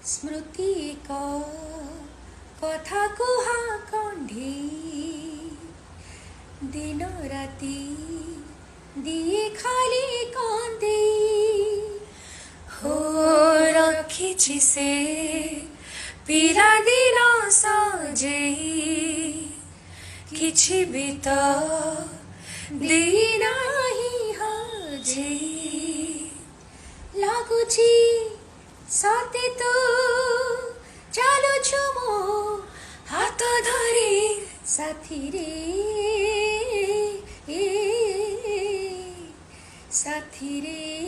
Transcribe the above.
स्मृति का कथा कुहा कंढी दिन राति दिए खाली कांदे हो रखिछि से पिला दिन सजे किछि भी तो दीना ही हजे लागुछि साथे तो चालु छु मो हाथ धरी साथी रे साथी रे।